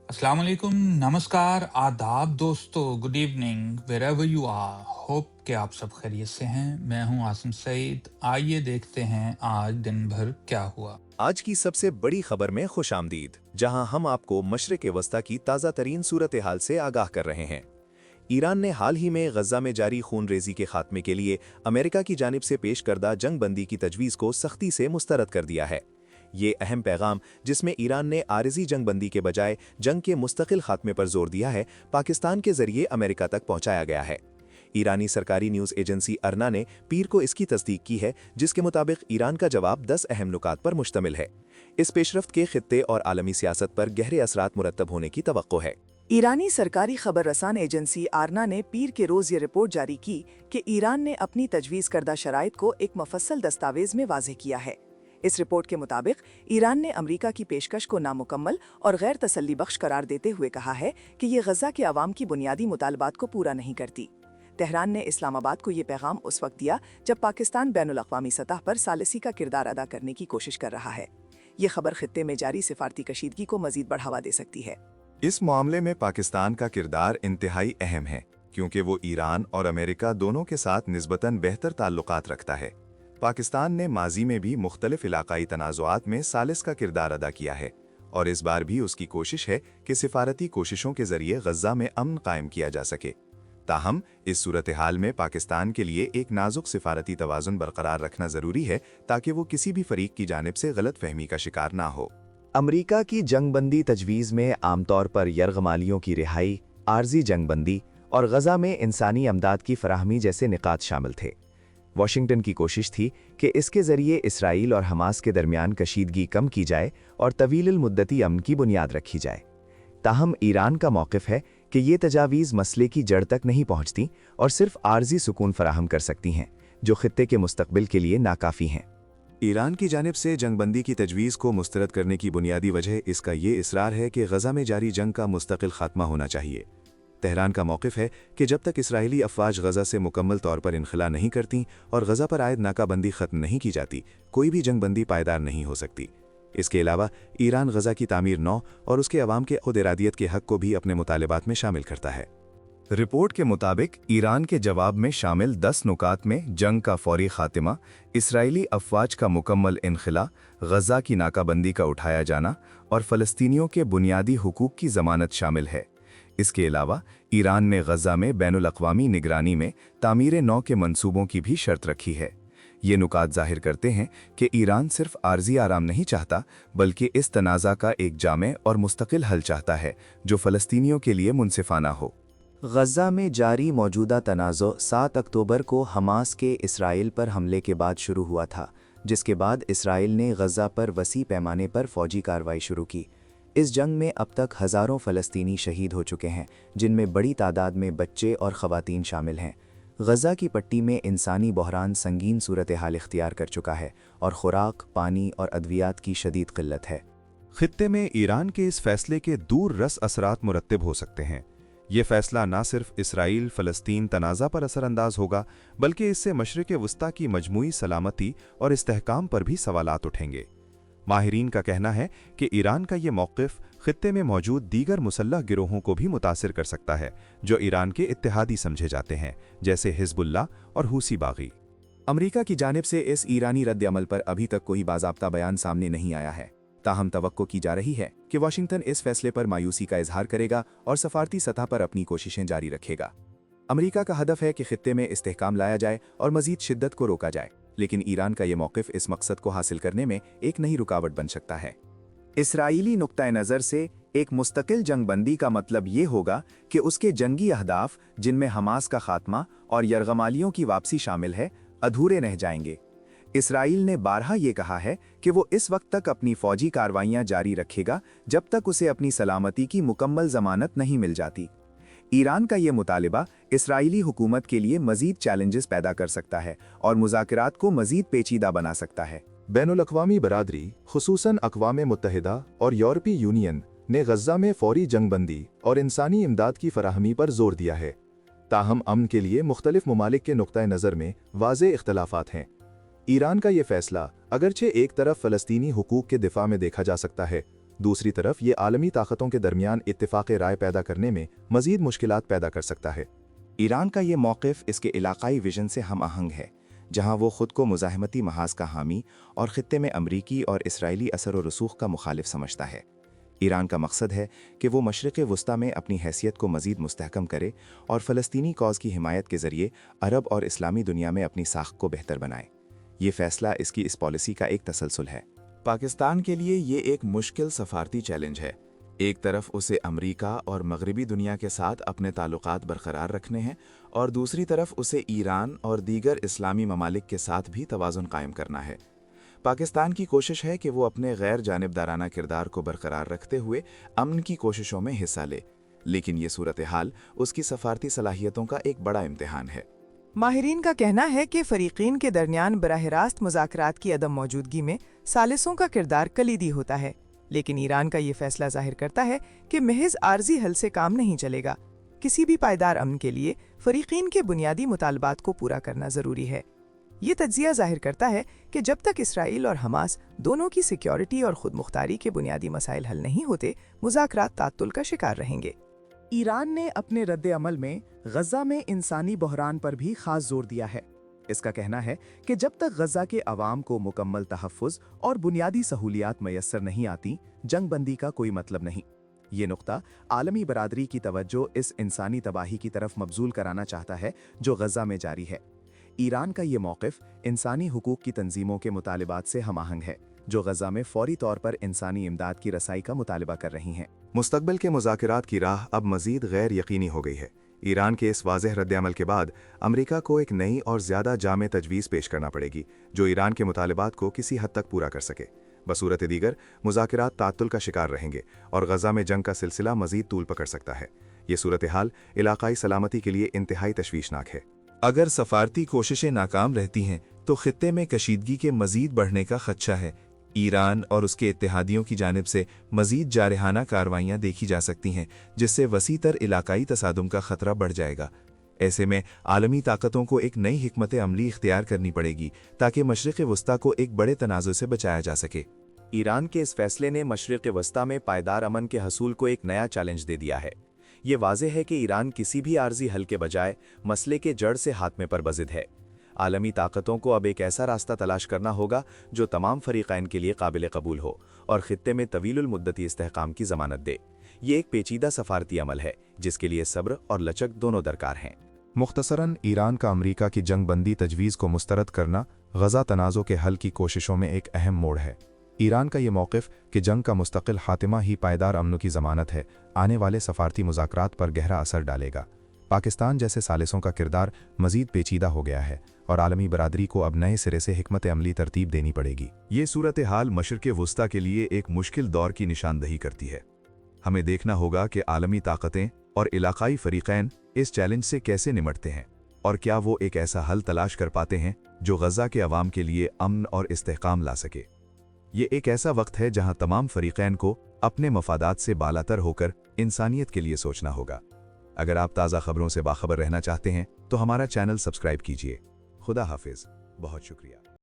अस्सलाम वालेकुम, नमस्कार, आदाब दोस्तों, good evening wherever you are. Hope कि आप सब खैरियत से हैं। मैं हूं आसिम सईद। आइए देखते हैं आज दिन भर क्या हुआ। आज की सबसे बड़ी खबर में खुश आमदीद, जहां हम आपको मशरिक वस्ता की ताज़ा तरीन सूरत हाल से आगाह कर रहे हैं। ईरान ने हाल ही में गजा में जारी खून रेजी के खात्मे के लिए अमेरिका की जानिब से पेश करदा जंग बंदी की तजवीज़ को सख्ती से मुस्तरद कर दिया है। ये अहम पैगाम, जिसमें ईरान ने आरिजी जंग बंदी के बजाय जंग के मुस्तकिल खात्मे पर जोर दिया है, पाकिस्तान के जरिए अमेरिका तक पहुंचाया गया है। ईरानी सरकारी न्यूज़ एजेंसी अरना ने पीर को इसकी तस्दीक की है, जिसके मुताबिक ईरान का जवाब 10 अहम नुकात पर मुश्तमिल है। इस पेशरफ्त के खित्ते और आलमी सियासत पर गहरे असरात मुरतब होने की तवक्को है। ईरानी सरकारी खबर रसान एजेंसी आरना ने पीर के रोज ये रिपोर्ट जारी की कि ईरान ने अपनी तजवीज़ करदा शराइत को एक मुफस्सल दस्तावेज में वाज़ेह किया है। इस रिपोर्ट के मुताबिक ईरान ने अमेरिका की पेशकश को नामुकम्मल और गैर तसल्ली बख्श करार देते हुए कहा है कि ये गजा के अवाम की बुनियादी मुतालबात को पूरा नहीं करती। तेहरान ने इस्लामाबाद को ये पैगाम उस वक्त दिया जब पाकिस्तान बैनुल-अक़वामी सतह पर सालिसी का किरदार अदा करने की कोशिश कर रहा है। ये खबर खित्ते में जारी सिफारती कशीदगी को मजीद बढ़ावा दे सकती है। इस मामले में पाकिस्तान का किरदार इंतहाई अहम है, क्योंकि वो ईरान और अमेरिका दोनों के साथ निस्बतन बेहतर ताल्लुकात रखता है। पाकिस्तान ने माजी में भी मुख्तलिफ इलाकाई तनाज़ुआत में सालिस का किरदार अदा किया है, और इस बार भी उसकी कोशिश है कि सिफारती कोशिशों के जरिए गजा में अमन कायम किया जा सके। ताहम इस सूरत हाल में पाकिस्तान के लिए एक नाजुक सिफारती तवाज़ुन बरकरार रखना ज़रूरी है, ताकि वो किसी भी फरीक की जानिब से गलत फहमी का शिकार ना हो। अमरीका की जंगबंदी तजवीज़ में आमतौर पर यरगमालियों की रिहाई, आर्जी जंगबंदी और गजा में इंसानी अमदाद की फराहमी जैसे निकात शामिल थे। वाशिंगटन की कोशिश थी कि इसके ज़रिए इसराइल और हमास के दरमियान कशीदगी कम की जाए और तवील मुद्दती अमन की बुनियाद रखी जाए। ताहम ईरान का मौक़िफ़ है कि ये तजावीज़ मसले की जड़ तक नहीं पहुँचती और सिर्फ आर्जी सुकून फराहम कर सकती हैं, जो खित्ते के मुस्तकबिल के लिए नाकाफ़ी हैं। ईरान की जानिब से जंगबंदी की तजवीज़ को मुस्तरद करने की बुनियादी वजह इसका ये इसरार है कि गजा में जारी जंग का मुस्तकिल खात्मा होना चाहिए। तेहरान का मौक़िफ़ है कि जब तक इसराइली अफ़वाज गजा से मुकम्मल तौर पर इनखला नहीं करती और गजा पर आयद नाकाबंदी ख़त्म नहीं की जाती, कोई भी जंगबंदी पायदार नहीं हो सकती। इसके अलावा ईरान गजा की तामीर नौ और उसके अवाम के खुद इरादियत के हक़ को भी अपने मुतालिबात में शामिल करता है। रिपोर्ट के मुताबिक ईरान के जवाब में शामिल 10 नुकात में जंग का फौरी खात्मा, इसराइली अफवाज का मुकम्मल इनखला, गजा की नाकाबंदी का उठाया जाना और फ़लस्तीनियों के बुनियादी हुकूक की ज़मानत शामिल है। इसके अलावा ईरान ने गजा में बैनुल-अक़वामी निगरानी में तामीर नौ के मंसूबों की भी शर्त रखी है। ये नुकात ज़ाहिर करते हैं कि ईरान सिर्फ आर्जी आराम नहीं चाहता, बल्कि इस तनाज़ा का एक जामे और मुस्तकिल हल चाहता है, जो फ़लस्तीनियों के लिए मुनसिफाना हो। गजा में जारी मौजूदा तनाज़ो 7 अक्टूबर को हमास के इसराइल पर हमले के बाद शुरू हुआ था, जिसके बाद इसराइल ने गजा पर वसी पैमाने पर फ़ौजी कार्रवाई शुरू की। इस जंग में अब तक हज़ारों फ़लस्तीनी शहीद हो चुके हैं, जिनमें बड़ी तादाद में बच्चे और ख़वातीन शामिल हैं। गजा की पट्टी में इंसानी बहरान संगीन सूरत हाल इख्तियार कर चुका है और खुराक, पानी और अद्वियात की शदीद क़िल्लत है। खित्ते में ईरान के इस फैसले के दूर रस असरात मुरत्तिब हो सकते हैं। ये फैसला न सिर्फ इसराइल फ़लस्तीन तनाज़ा पर असरअंदाज होगा, बल्कि इससे मशरिक़ वस्ता की मजमूई सलामती और इस्तेहकाम पर भी सवालात उठेंगे। माहिरीन का कहना है कि ईरान का ये मौक़िफ़ खित्ते में मौजूद दीगर मुसल्लह गिरोहों को भी मुतासिर कर सकता है, जो ईरान के इत्तेहादी समझे जाते हैं, जैसे हिज़्बुल्लाह और हूसी बागी। अमरीका की जानिब से इस ईरानी रद्द-ए-अमल पर अभी तक कोई बाज़ाब्ता बयान सामने नहीं आया है। ताहम तवक्को की जा रही है कि वाशिंगटन इस फैसले पर मायूसी का इजहार करेगा और सफारती सतह पर अपनी कोशिशें जारी रखेगा। अमरीका का हदफ है कि खित्ते में इस्तेहकाम लाया जाए और मजीद शिद्दत को रोका जाए, लेकिन ईरान का ये मौक़िफ़ इस मकसद को हासिल करने में एक नई रुकावट बन सकता है। इसराइली नुक्ता नज़र से एक मुस्तकिल जंगबंदी का मतलब ये होगा कि उसके जंगी अहदाफ, जिनमें हमास का खात्मा और यरगमालियों की वापसी शामिल है, अधूरे रह जाएंगे। इसराइल ने बारहा ये कहा है कि वो इस वक्त तक अपनी फ़ौजी कार्रवाइयाँ जारी रखेगा जब तक उसे अपनी सलामती की मुकम्मल ज़मानत नहीं मिल जाती। ईरान का ये मुतालिबा इसराइली हुकूमत के लिए मज़ीद चैलेंजेस पैदा कर सकता है और मुज़ाकरात को मज़ीद पेचीदा बना सकता है। बैनुल-अक़वामी बरादरी, खुसूसन अक़वाम मुत्तहिदा और यूरोपीय यूनियन ने गजा में फौरी जंगबंदी और इंसानी इमदाद की फराहमी पर जोर दिया है। ताहम अमन के लिए मुख्तलिफ ममालिक के नुक्ता नज़र में वाज़े इख्तलाफात हैं। ईरान का ये फैसला अगरचे एक तरफ फ़लस्तीनी हुकूक के दिफा में देखा जा सकता है, दूसरी तरफ ये आलमी ताकतों के दरमियान इत्तेफाक राय पैदा करने में मजीद मुश्किलात पैदा कर सकता है। ईरान का ये मौक़िफ़ इसके इलाक़ाई विजन से हम आहंग है, जहाँ वो ख़ुद को मुज़ाहमती महाज का हामी और ख़ित्ते में अमरीकी और इसराइली असर व रसूख़ का मुखालिफ समझता है। ईरान का मकसद है कि वो मशरिक़ वस्ता में अपनी हैसियत को मज़ीद मुस्तहकम करे और फ़लस्तीनी कौज़ की हिमायत के ज़रिए अरब और इस्लामी दुनिया में अपनी साख को बेहतर बनाए। ये फ़ैसला इसकी इस पॉलिसी का एक तसलसल है। पाकिस्तान के लिए ये एक मुश्किल सफारती चैलेंज है। एक तरफ उसे अमरीका और मगरबी दुनिया के साथ अपने ताल्लुकात बरकरार रखने हैं और दूसरी तरफ उसे ईरान और दीगर इस्लामी ममालिक के साथ भी तवाज़ुन कायम करना है। पाकिस्तान की कोशिश है कि वो अपने गैर जानिबदाराना किरदार को बरकरार रखते हुए अमन की कोशिशों में हिस्सा ले, लेकिन ये सूरत हाल उसकी सफारती सलाहियतों का एक बड़ा इम्तिहान है। माहिरीन का कहना है कि फरीकीन के दरमियान बराह रास्त मुज़ाकरात की अदम मौजूदगी में सालिसों का किरदार कलीदी होता है, लेकिन ईरान का ये फैसला जाहिर करता है कि महज आर्जी हल से काम नहीं चलेगा। किसी भी पायदार अमन के लिए फरीकीन के बुनियादी मुतालबात को पूरा करना ज़रूरी है। ये तज्जिया जाहिर करता है कि जब तक इसराइल और हमास दोनों की सिक्योरिटी और खुद मुख्तारी के बुनियादी मसाइल हल नहीं होते, मुज़ाकरात तात्तुल का शिकार रहेंगे। ईरान ने अपने रद्द अमल में गज़ा में इंसानी बहरान पर भी खास जोर दिया है। इसका कहना है कि जब तक गज़ा के अवाम को मुकम्मल तहफ़्फ़ुज़ और बुनियादी सहूलियात मैसर नहीं आती, जंग बंदी का कोई मतलब नहीं। ये नुक्ता आलमी बरादरी की तवज्जो इस इंसानी तबाही की तरफ मबजूल कराना चाहता है जो गज़ा में जारी है। ईरान का ये मौक़िफ़ इंसानी हुकूक की तंजीमों के मुतालिबात से हम आहंग है, जो गज़ा में फ़ौरी तौर पर इंसानी इमदाद की रसाई का मुतालबा कर रही हैं। मुस्तक़बिल के मुज़ाकरात की राह अब मज़ीद गैर यकीनी हो गई है। ईरान के इस वाज़ेह रद्द-ए-अमल के बाद अमरीका को एक नई और ज़्यादा जामे तजवीज़ पेश करना पड़ेगी, जो ईरान के मुतालिबात को किसी हद तक पूरा कर सके। बसूरत दीगर मुज़ाकरात तात्तुल का शिकार रहेंगे और गज़ा में जंग का सिलसिला मज़ीद तूल पकड़ सकता है। ये सूरत हाल इलाक़ाई सलामती के लिए इंतहाई तशवीशनाक है। अगर सफारती कोशिशें नाकाम रहती हैं तो खित्ते में कशीदगी के मज़ीद बढ़ने का खदशा है। ईरान और उसके इत्तेहादियों की जानिब से मज़ीद जारहाना कार्रवाइयाँ देखी जा सकती हैं, जिससे वसीतर इलाकाई तसादुम का ख़तरा बढ़ जाएगा। ऐसे में आलमी ताकतों को एक नई हिकमत अमली इख्तियार करनी पड़ेगी ताकि मशरिक़ वस्ता को एक बड़े तनाज़ुर से बचाया जा सके। ईरान के इस फैसले ने मशरिक़ वस्ता में पायदार अमन के हसूल को एक नया चैलेंज दे दिया है। ये वाज़ेह है कि ईरान किसी भी आर्जी हल के बजाय मसले के जड़ से हाथ में परबज़िद है। आलमी ताकतों को अब एक ऐसा रास्ता तलाश करना होगा जो तमाम फ़रीक़ैन के लिए काबिल कबूल हो और ख़ित्ते में तवीलुल मुद्दती इस्तेहकाम की ज़मानत दे। ये एक पेचीदा सफारती अमल है जिसके लिए सब्र और लचक दोनों दरकार हैं। मुख्तसरन ईरान का अमरीका की जंग बंदी तजवीज़ को मुस्तरद करना गज़ा तनाज़ो के हल की कोशिशों में एक अहम मोड़ है। ईरान का ये मौक़िफ़ कि जंग का मुस्तकिल ख़ात्मा ही पायदार अमन की ज़मानत है, आने वाले सफारती मुज़ाकरात पर गहरा असर डालेगा। पाकिस्तान जैसे सालिसों का किरदार मज़ीद पेचीदा हो गया है और आलमी बरादरी को अब नए सिरे से हिकमत अमली तरतीब देनी पड़ेगी। ये सूरत हाल मशरिक़ वस्ता के लिए एक मुश्किल दौर की निशानदही करती है। हमें देखना होगा कि आलमी ताकतें और इलाक़ाई फ़रीक़ैन इस चैलेंज से कैसे निमटते हैं और क्या वो एक ऐसा हल तलाश कर पाते हैं जो गज़ा के अवाम के लिए अमन और इस्तेहकाम ला सके। ये एक ऐसा वक्त है जहां तमाम फ़रीक़ैन को अपने मफादात से बालातर होकर इंसानियत के लिए सोचना होगा। अगर आप ताज़ा खबरों से बाखबर रहना चाहते हैं तो हमारा चैनल सब्सक्राइब कीजिए। खुदा हाफिज़। बहुत शुक्रिया।